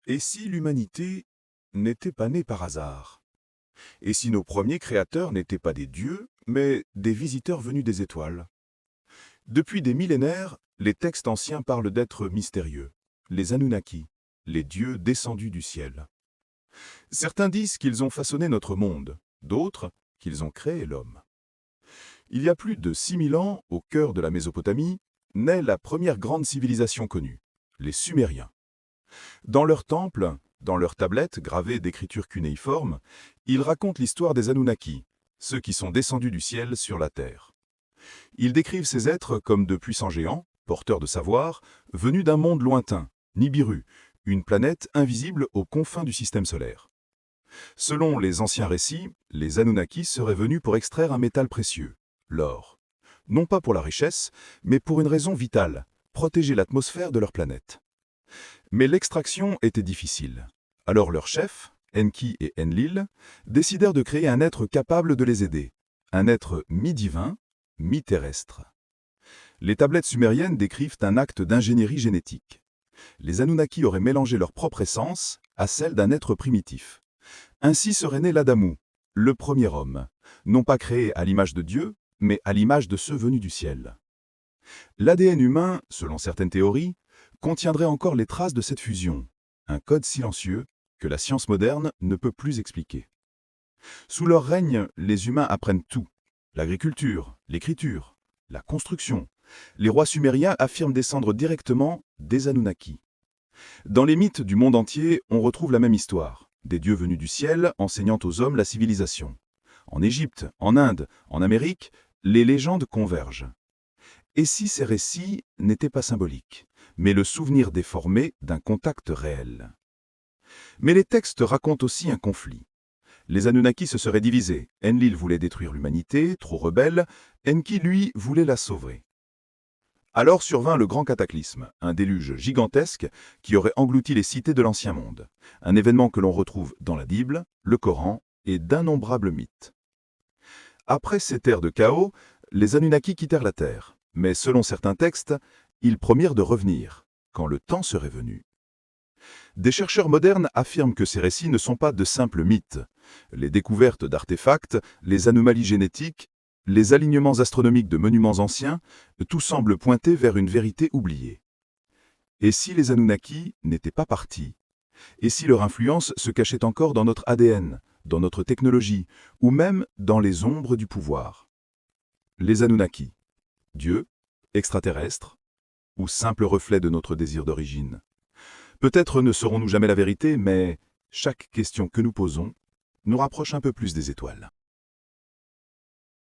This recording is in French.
Et si l'humanité n'était pas née par hasard? Et si nos premiers créateurs n'étaient pas des dieux, mais des visiteurs venus des étoiles? Depuis des millénaires, les textes anciens parlent d'êtres mystérieux, les Anunnaki, les dieux descendus du ciel. Certains disent qu'ils ont façonné notre monde, d'autres qu'ils ont créé l'homme. Il y a plus de 6000 ans, au cœur de la Mésopotamie, naît la première grande civilisation connue, les Sumériens. Dans leurs temples, dans leurs tablettes gravées d'écritures cunéiformes, ils racontent l'histoire des Anunnaki, ceux qui sont descendus du ciel sur la terre. Ils décrivent ces êtres comme de puissants géants, porteurs de savoir, venus d'un monde lointain, Nibiru, une planète invisible aux confins du système solaire. Selon les anciens récits, les Anunnaki seraient venus pour extraire un métal précieux, l'or. Non pas pour la richesse, mais pour une raison vitale, protéger l'atmosphère de leur planète. Mais l'extraction était difficile. Alors leurs chefs, Enki et Enlil, décidèrent de créer un être capable de les aider. Un être mi-divin, mi-terrestre. Les tablettes sumériennes décrivent un acte d'ingénierie génétique. Les Anunnaki auraient mélangé leur propre essence à celle d'un être primitif. Ainsi serait né l'Adamu, le premier homme, non pas créé à l'image de Dieu, mais à l'image de ceux venus du ciel. L'ADN humain, selon certaines théories, contiendrait encore les traces de cette fusion, un code silencieux que la science moderne ne peut plus expliquer. Sous leur règne, les humains apprennent tout. L'agriculture, l'écriture, la construction. Les rois sumériens affirment descendre directement des Anunnaki. Dans les mythes du monde entier, on retrouve la même histoire, des dieux venus du ciel enseignant aux hommes la civilisation. En Égypte, en Inde, en Amérique, les légendes convergent. Et si ces récits n'étaient pas symboliques, mais le souvenir déformé d'un contact réel? Mais les textes racontent aussi un conflit. Les Anunnaki se seraient divisés. Enlil voulait détruire l'humanité, trop rebelle. Enki, lui, voulait la sauver. Alors survint le grand cataclysme, un déluge gigantesque qui aurait englouti les cités de l'Ancien Monde. Un événement que l'on retrouve dans la Bible, le Coran et d'innombrables mythes. Après cette ère de chaos, les Anunnaki quittèrent la Terre. Mais selon certains textes, ils promirent de revenir, quand le temps serait venu. Des chercheurs modernes affirment que ces récits ne sont pas de simples mythes. Les découvertes d'artefacts, les anomalies génétiques, les alignements astronomiques de monuments anciens, tout semble pointer vers une vérité oubliée. Et si les Anunnaki n'étaient pas partis? Et si leur influence se cachait encore dans notre ADN, dans notre technologie, ou même dans les ombres du pouvoir? Les Anunnaki, Dieu, extraterrestres, ou simple reflet de notre désir d'origine? Peut-être ne saurons-nous jamais la vérité, mais chaque question que nous posons nous rapproche un peu plus des étoiles.